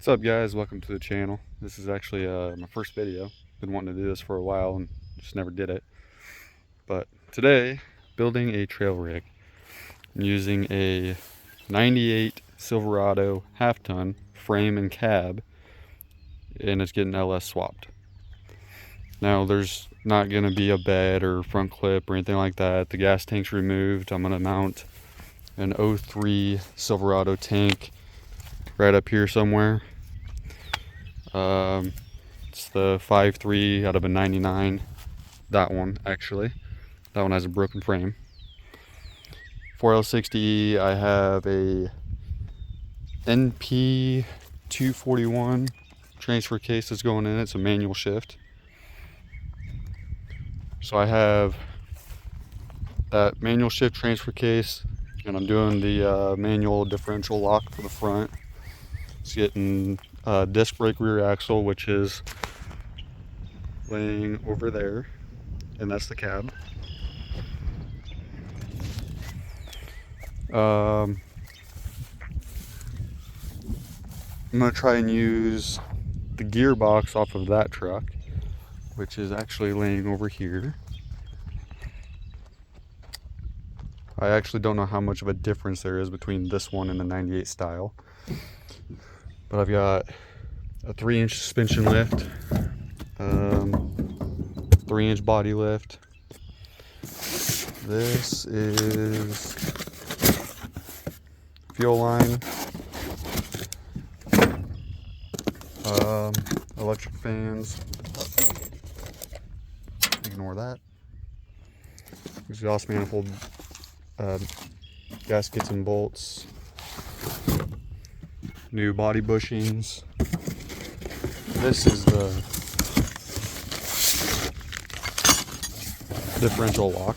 What's up, guys? Welcome to the channel. This is actually my first video. Been wanting to do this for a while and just never did it. But today, building a trail rig. I'm using a 98 Silverado half-ton frame and cab, and it's getting LS swapped. Now there's not going to be a bed or front clip or anything like that. The gas tank's removed. I'm going to mount an 03 Silverado tank right up here somewhere. It's the 5.3 out of a 99. That one, actually. That one has a broken frame. 4L60E, I have a NP 241 transfer case that's going in. It's a manual shift. So I have that manual shift transfer case, and I'm doing the manual differential lock for the front. It's getting disc brake rear axle, which is laying over there, and that's the cab. I'm gonna try and use the gearbox off of that truck, which is actually laying over here. I actually don't know how much of a difference there is between this one and the 98 style, but I've got a 3-inch suspension lift, 3-inch body lift. This is fuel line, electric fans, ignore that, exhaust manifold, gaskets and bolts, new body bushings. This is the differential lock.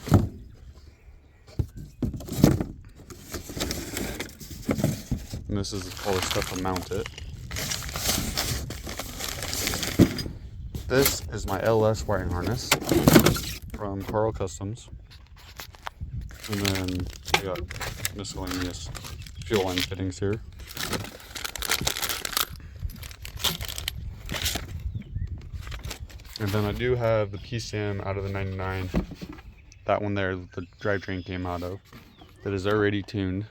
And this is all the stuff to mount it. This is my LS wiring harness from Carl Customs. And then we got miscellaneous fuel line fittings here. And then I do have the PCM out of the 99, that one there that the drivetrain came out of, that is already tuned.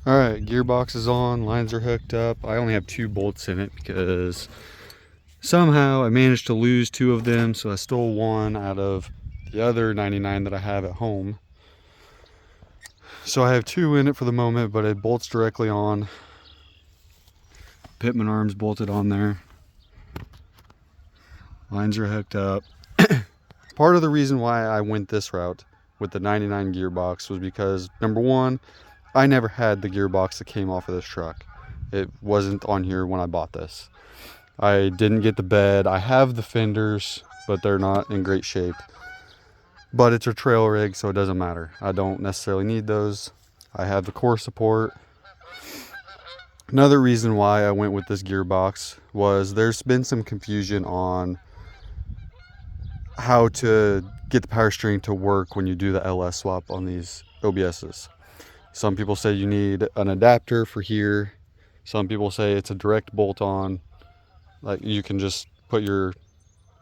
Alright, gearbox is on, lines are hooked up. I only have 2 bolts in it because somehow I managed to lose 2 of them, so I stole one out of the other 99 that I have at home. So I have 2 in it for the moment, but it bolts directly on. Pitman arms bolted on there. Lines are hooked up. Part of the reason why I went this route with the 99 gearbox was because, number one, I never had the gearbox that came off of this truck. It wasn't on here when I bought this. I didn't get the bed. I have the fenders, but they're not in great shape. But it's a trail rig, so it doesn't matter. I don't necessarily need those. I have the core support. Another reason why I went with this gearbox was there's been some confusion on how to get the power steering to work when you do the LS swap on these OBSs. Some people say you need an adapter for here. Some people say it's a direct bolt on. Like you can just put your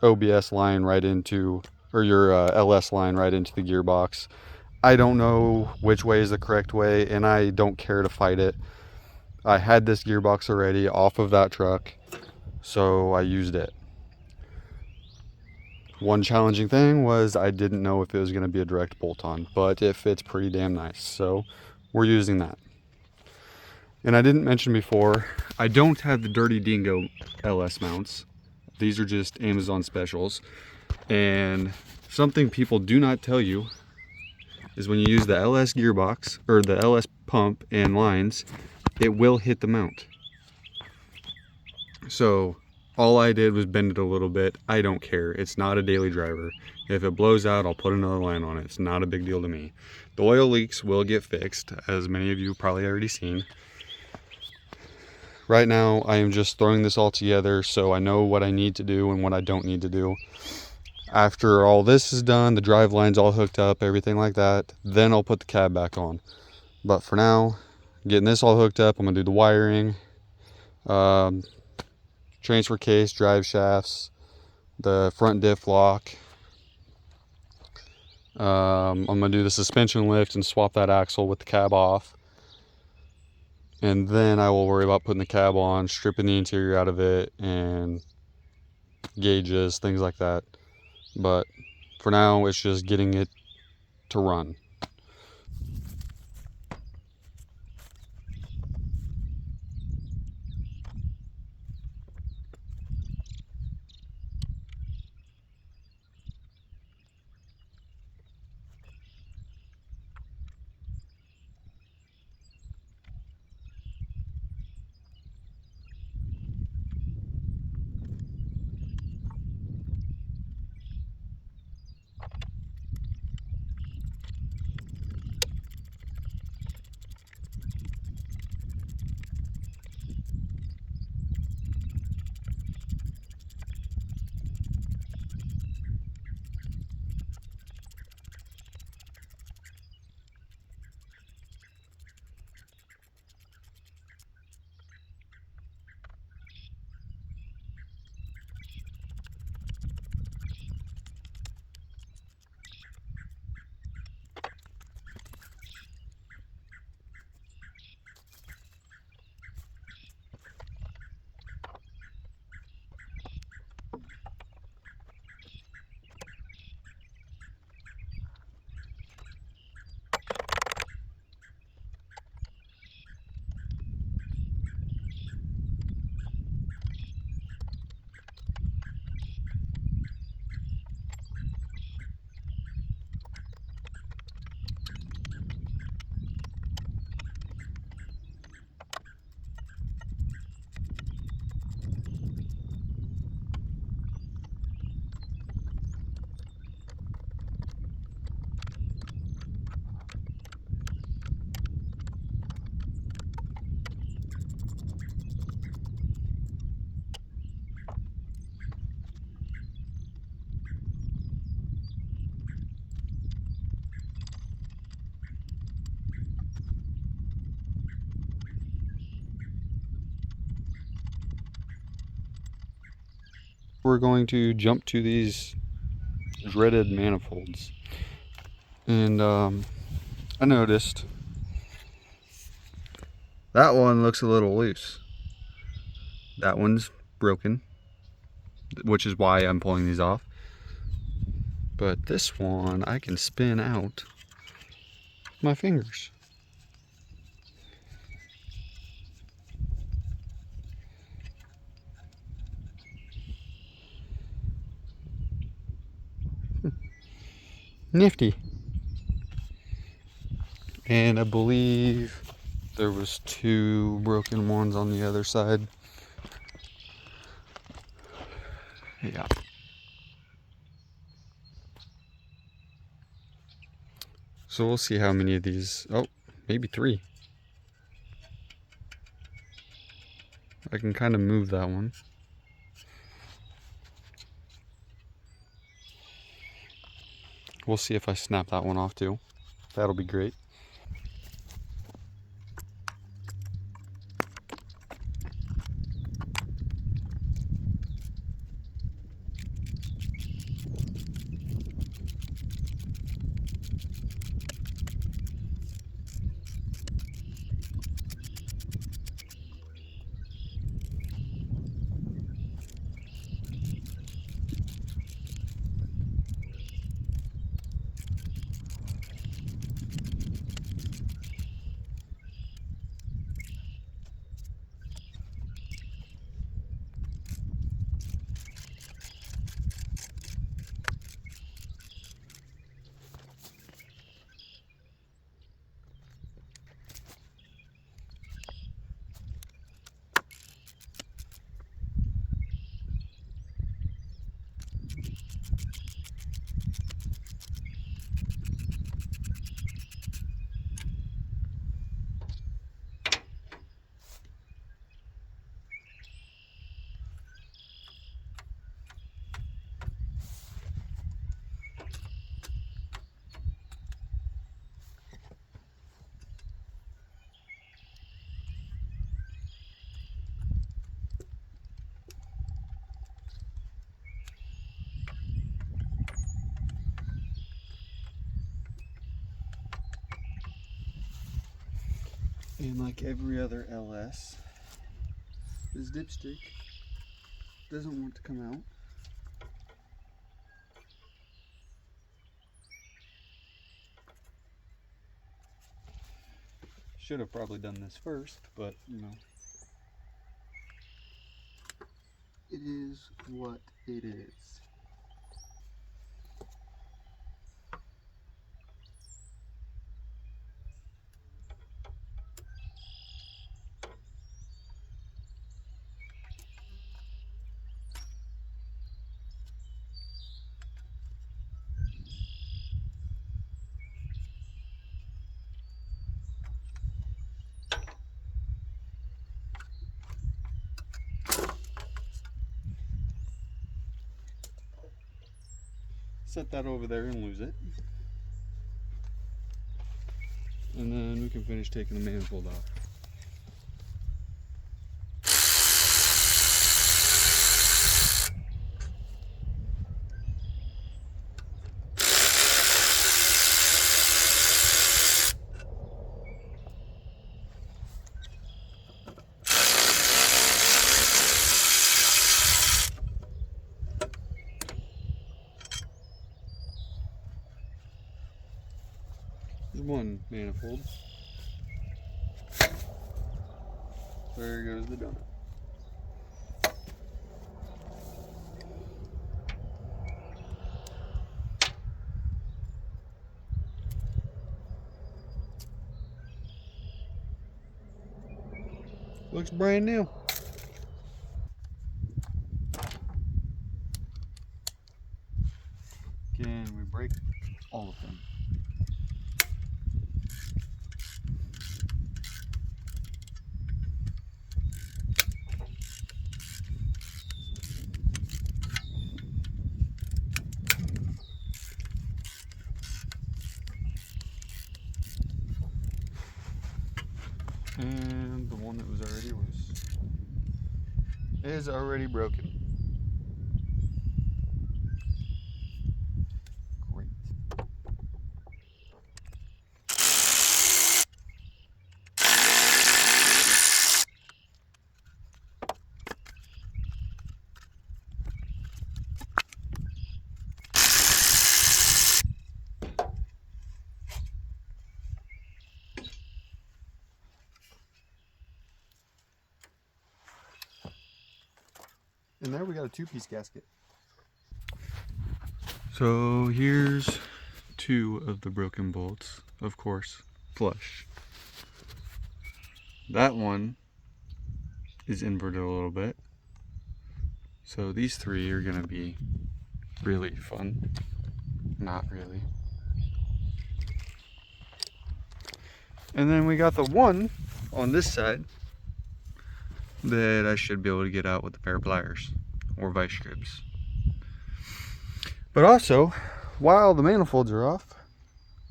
OBS line right into, or your LS line right into the gearbox. I don't know which way is the correct way, and I don't care to fight it. I had this gearbox already off of that truck, so I used it. One challenging thing was I didn't know if it was going to be a direct bolt-on, but it fits pretty damn nice, so we're using that. And I didn't mention before, I don't have the Dirty Dingo LS mounts. These are just Amazon specials. And something people do not tell you is when you use the LS gearbox, or the LS pump and lines, it will hit the mount. So all I did was bend it a little bit. I don't care. It's not a daily driver. If it blows out, I'll put another line on it. It's not a big deal to me. The oil leaks will get fixed, as many of you probably already seen. Right now, I am just throwing this all together so I know what I need to do and what I don't need to do. After all this is done, the drive line's all hooked up, everything like that, then I'll put the cab back on. But for now, getting this all hooked up, I'm gonna do the wiring, Transfer case, drive shafts, the front diff lock. I'm going to do the suspension lift and swap that axle with the cab off. And then I will worry about putting the cab on, stripping the interior out of it, and gauges, things like that. But for now, it's just getting it to run. We're going to jump to these dreaded manifolds. And I noticed that one looks a little loose. That one's broken, which is why I'm pulling these off. But this one I can spin out with my fingers. Nifty. And I believe there was 2 broken ones on the other side. Yeah. So we'll see how many of these. Oh, maybe 3. I can kind of move that one. We'll see if I snap that one off too. That'll be great. And like every other LS, this dipstick doesn't want to come out. Should have probably done this first, but you know, it is what it is. Set that over there and lose it. And then we can finish taking the manifold off. There's one manifold. There goes the donut. Looks brand new. Can we break all of them? And the one that was already is already broken. Great. And there we got a two-piece gasket. So here's two of the broken bolts, of course, flush. That one is inverted a little bit. So these three are gonna be really fun. Not really. And then we got the one on this side that I should be able to get out with a pair of pliers or vice grips. But also, while the manifolds are off,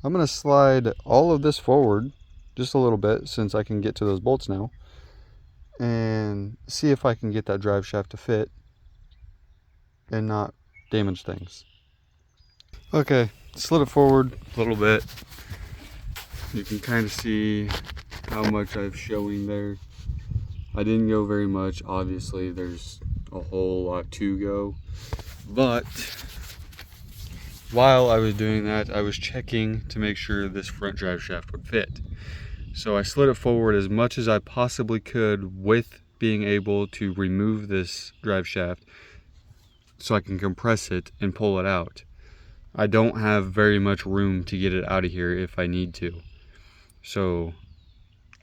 I'm going to slide all of this forward just a little bit since I can get to those bolts now and see if I can get that drive shaft to fit and not damage things. Okay, slid it forward a little bit. You can kind of see how much I've showing there. I didn't go very much, obviously there's a whole lot to go, but while I was doing that, I was checking to make sure this front drive shaft would fit. So I slid it forward as much as I possibly could with being able to remove this drive shaft so I can compress it and pull it out. I don't have very much room to get it out of here if I need to. So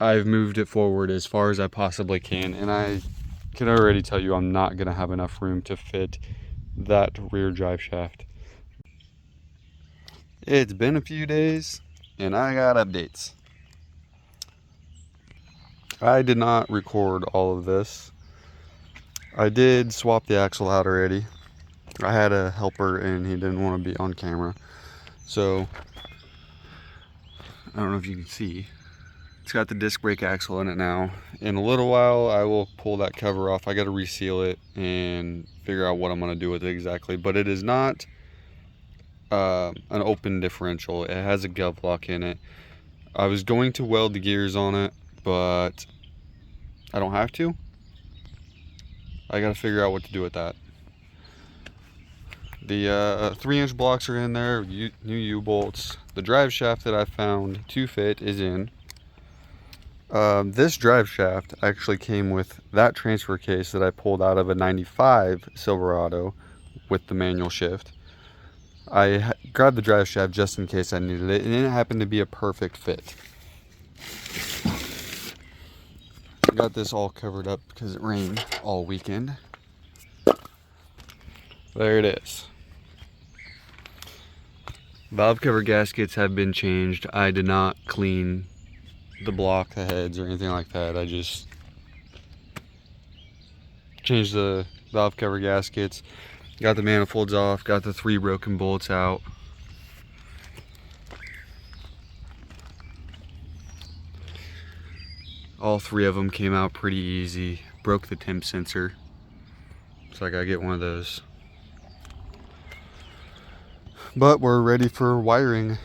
I've moved it forward as far as I possibly can, and I can already tell you I'm not going to have enough room to fit that rear drive shaft. It's been a few days, and I got updates. I did not record all of this. I did swap the axle out already. I had a helper, and he didn't want to be on camera. So, I don't know if you can see. It's got the disc brake axle in it now. In a little while, I will pull that cover off. I got to reseal it and figure out what I'm going to do with it exactly. But it is not an open differential. It has a gov lock in it. I was going to weld the gears on it, but I don't have to. I gotta figure out what to do with that. The 3-inch blocks are in there, new U-bolts. The drive shaft that I found to fit is in. This drive shaft actually came with that transfer case that I pulled out of a 95 Silverado with the manual shift. I grabbed the drive shaft just in case I needed it, and it happened to be a perfect fit. I got this all covered up because it rained all weekend. There it is. Valve cover gaskets have been changed. I did not clean the block, the heads, or anything like that. I just changed the valve cover gaskets, got the manifolds off, got the 3 broken bolts out. All 3 of them came out pretty easy. Broke the temp sensor, so I gotta get one of those. But we're ready for wiring.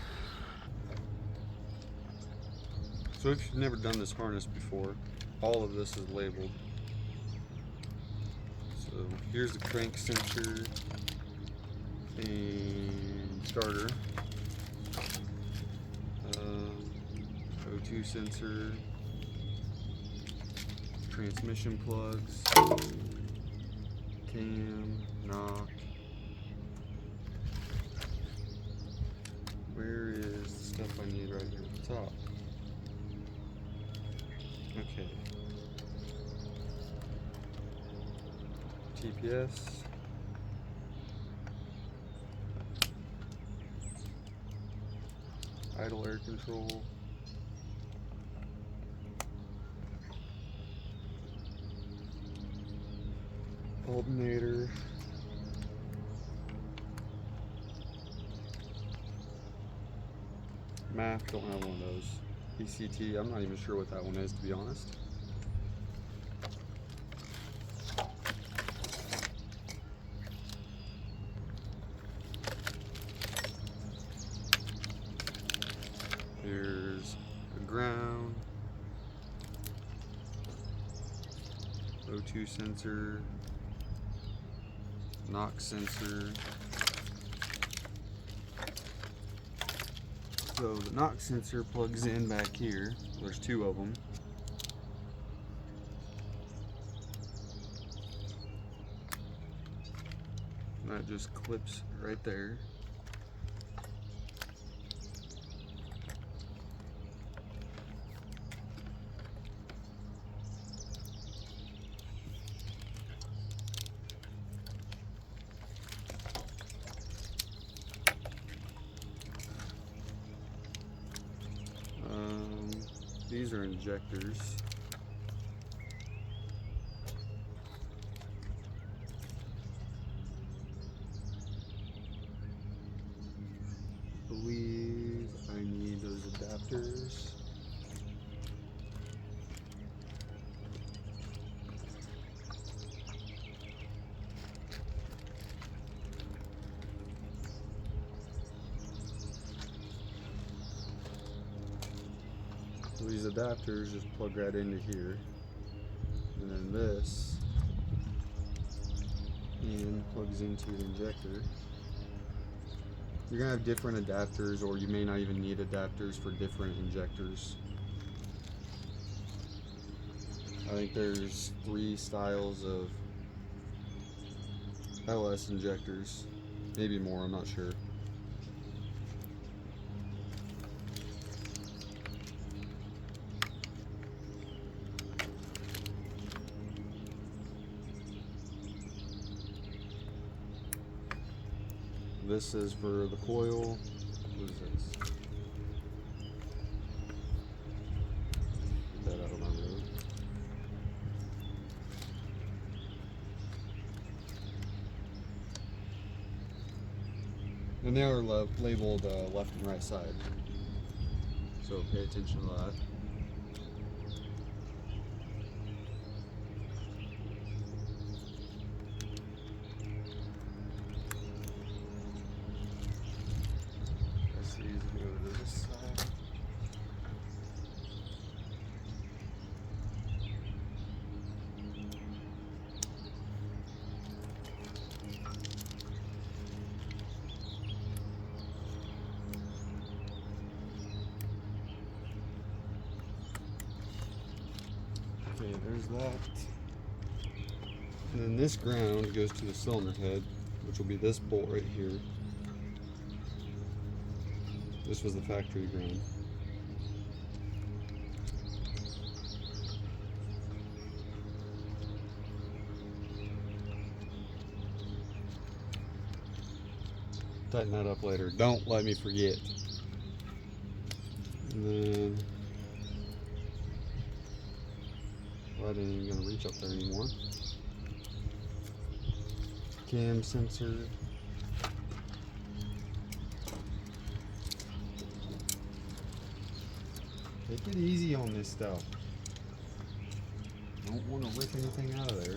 So if you've never done this harness before, all of this is labeled. So here's the crank sensor and starter, O2 sensor, transmission plugs, cam, knock. Where is the stuff I need right here at the top? Okay. TPS. Idle air control. Alternator. MAF, don't have one of those. PCT, I'm not even sure what that one is, to be honest. Here's a ground, O2 sensor, knock sensor. So the knock sensor plugs in back here. There's 2 of them. That just clips right there. These are injectors. I believe I need those adapters. So these adapters just plug right into here, and then this plugs into the injector. You're gonna have different adapters, or you may not even need adapters for different injectors. I think there's 3 styles of LS injectors, maybe more, I'm not sure. This is for the coil. What is this? Get that out of my road. And they are labeled left and right side, so pay attention to that. Let's see, go to this side. Okay, there's that. And then this ground goes to the cylinder head, which will be this bolt right here. This was the factory ground. Tighten that up later. Don't let me forget. And then that ain't even gonna reach up there anymore. Cam sensor. Take it easy on this stuff. Don't want to rip anything out of there.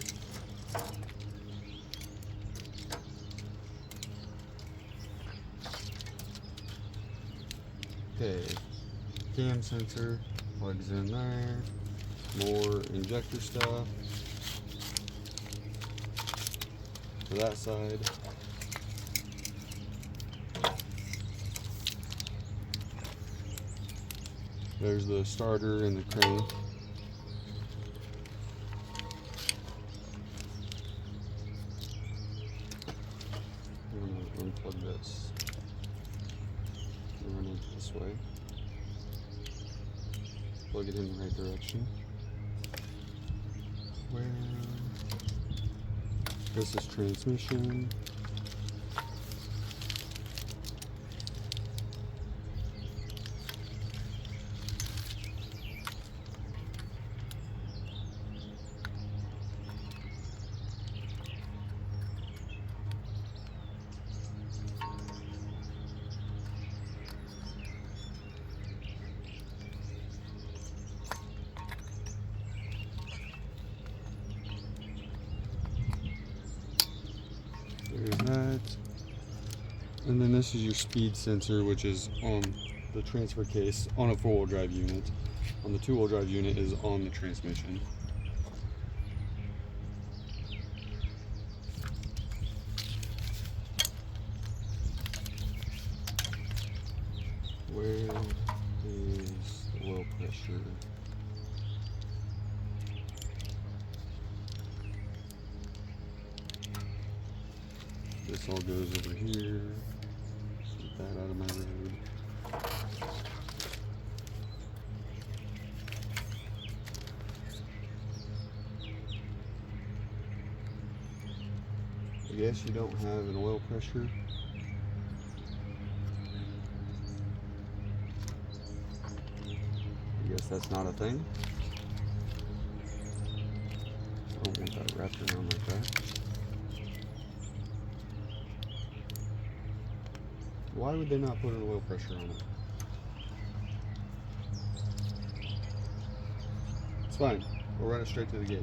Okay, cam sensor plugs in there. More injector stuff for that side. There's the starter and the crane. I'm going to unplug this. Run it this way. Plug it in the right direction. Where? This is transmission. There's that. And then this is your speed sensor, which is on the transfer case on a four-wheel drive unit. On the two-wheel drive unit is on the transmission. Where is the oil pressure? This all goes over here. Get that out of my road. I guess you don't have an oil pressure. I guess that's not a thing. I don't want that wrapped around like that. Why would they not put an oil pressure on it? It's fine. We'll run it straight to the gauge.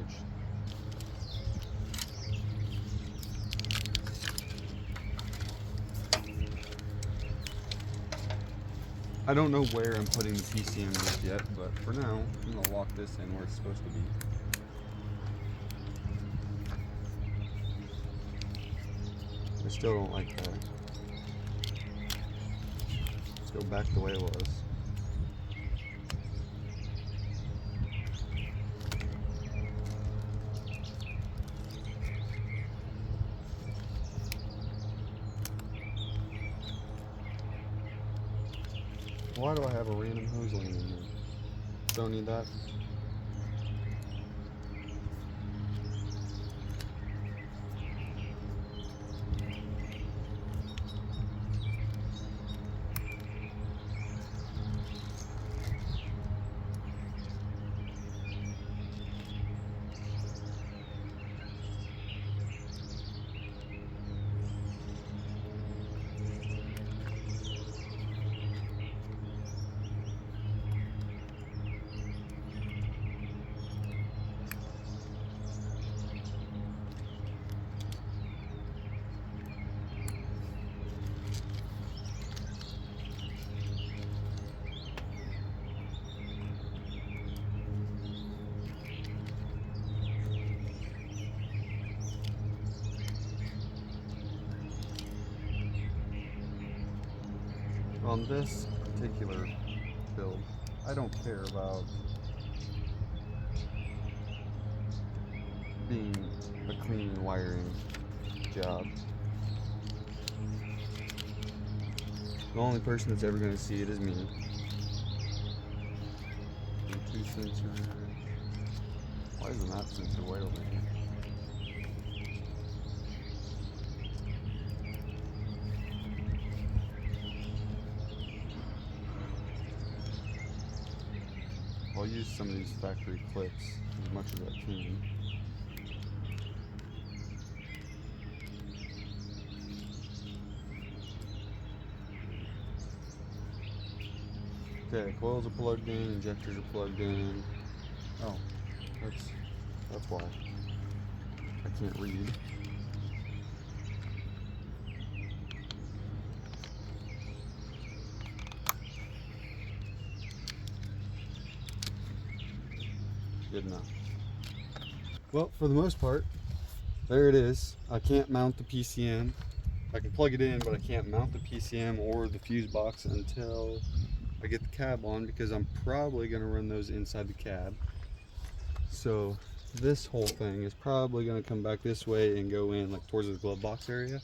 I don't know where I'm putting the PCM just yet, but for now, I'm going to lock this in where it's supposed to be. I still don't like that. Go back the way it was. Why do I have a random hose laying in here? Don't need that. On this particular build, I don't care about a clean wiring job. The only person that's ever going to see it is me. And 2 sensors. Why is the map sensor way over here? I'll use some of these factory clips as much as I can. Okay, coils are plugged in, injectors are plugged in. Oh, that's why I can't read. Good enough. Well, for the most part, there it is. I can't mount the PCM. I can plug it in, but I can't mount the PCM or the fuse box until I get the cab on, because I'm probably going to run those inside the cab. So this whole thing is probably going to come back this way and go in like towards the glove box area.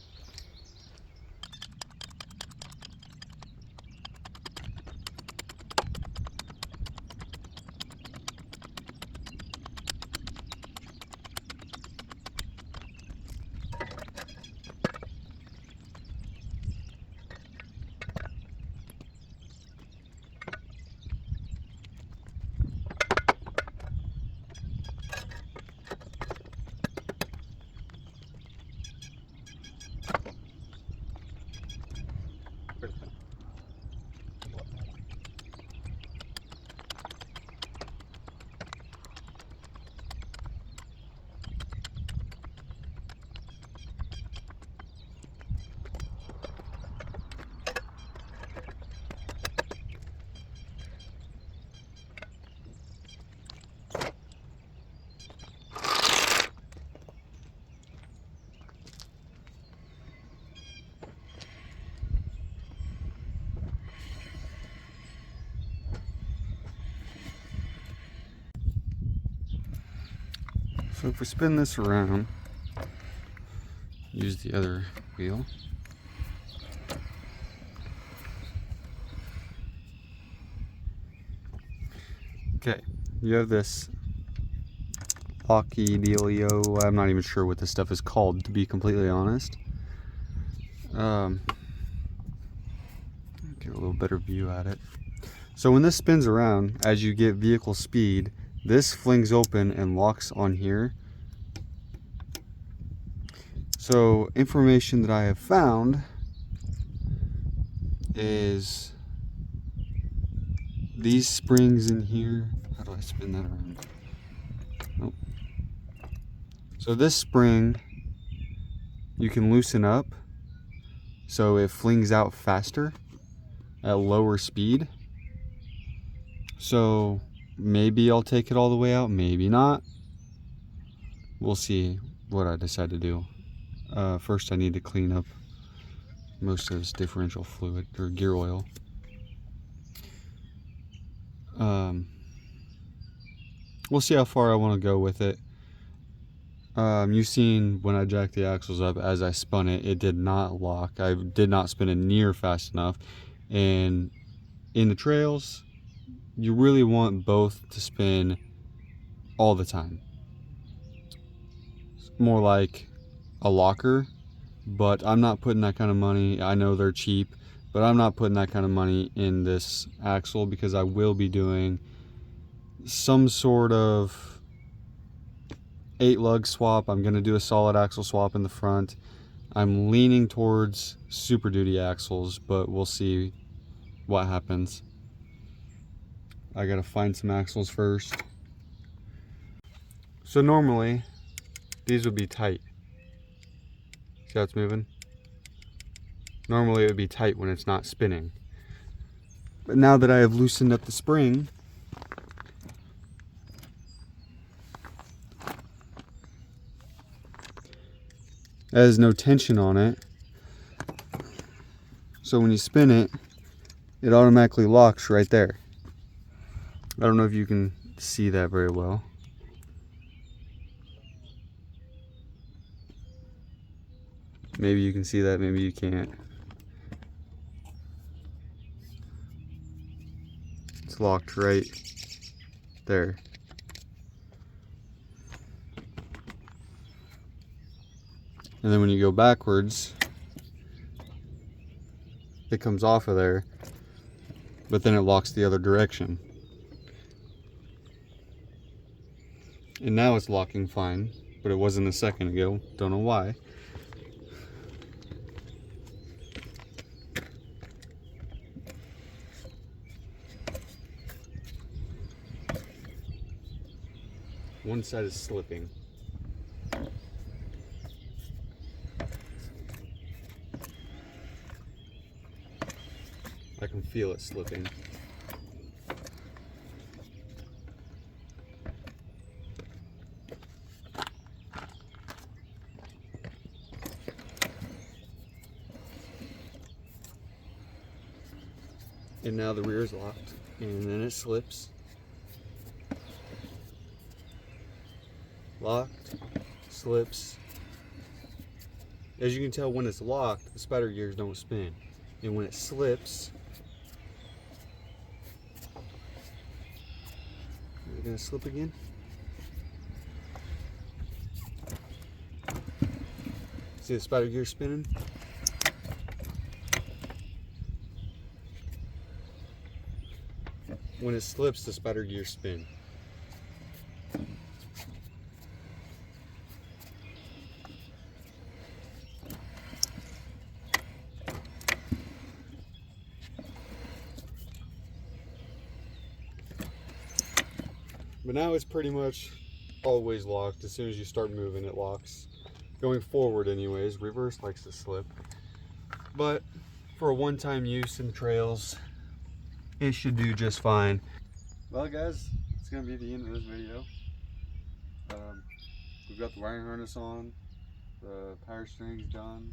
So if we spin this around, use the other wheel. Okay, you have this locky dealio. I'm not even sure what this stuff is called, to be completely honest. Get a little better view at it. So when this spins around, as you get vehicle speed, this flings open and locks on here. So information that I have found is these springs in here. How do I spin that around? Nope. So this spring you can loosen up so it flings out faster at lower speed. So maybe I'll take it all the way out, maybe not. We'll see what I decide to do. First I need to clean up most of this differential fluid or gear oil. We'll see how far I want to go with it. You've seen when I jacked the axles up, as I spun it, it did not lock. I did not spin it near fast enough. And in the trails, you really want both to spin all the time. It's more like a locker, but I'm not putting that kind of money. I know they're cheap, but I'm not putting that kind of money in this axle, because I will be doing some sort of 8-lug swap. I'm going to do a solid axle swap in the front. I'm leaning towards Super Duty axles, but we'll see what happens. I got to find some axles first. So normally these would be tight. See how it's moving? Normally it would be tight when it's not spinning. But now that I have loosened up the spring, it has no tension on it. So when you spin it, it automatically locks right there. I don't know if you can see that very well. Maybe you can see that, maybe you can't. It's locked right there. And then when you go backwards, it comes off of there, but then it locks the other direction. And now it's locking fine, but it wasn't a second ago. Don't know why. One side is slipping. I can feel it slipping. And now the rear is locked, and then it slips. Locked, slips. As you can tell, when it's locked, the spider gears don't spin. And when it slips, is it gonna slip again? See the spider gear spinning? When it slips, the spider gears spin. But now it's pretty much always locked. As soon as you start moving, it locks. Going forward anyways, reverse likes to slip. But for a one-time use in trails, it should do just fine. Well guys, it's gonna be the end of this video. We've got the wiring harness on, the power string's done,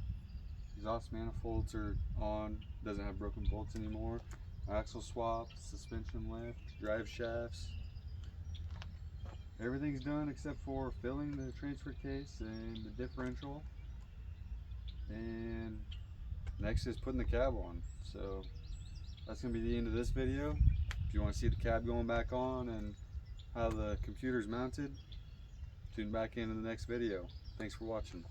exhaust manifolds are on, doesn't have broken bolts anymore, axle swap, suspension lift, drive shafts. Everything's done except for filling the transfer case and the differential. And next is putting the cab on. So that's going to be the end of this video. If you want to see the cab going back on and how the computer's mounted, tune back into the next video. Thanks for watching.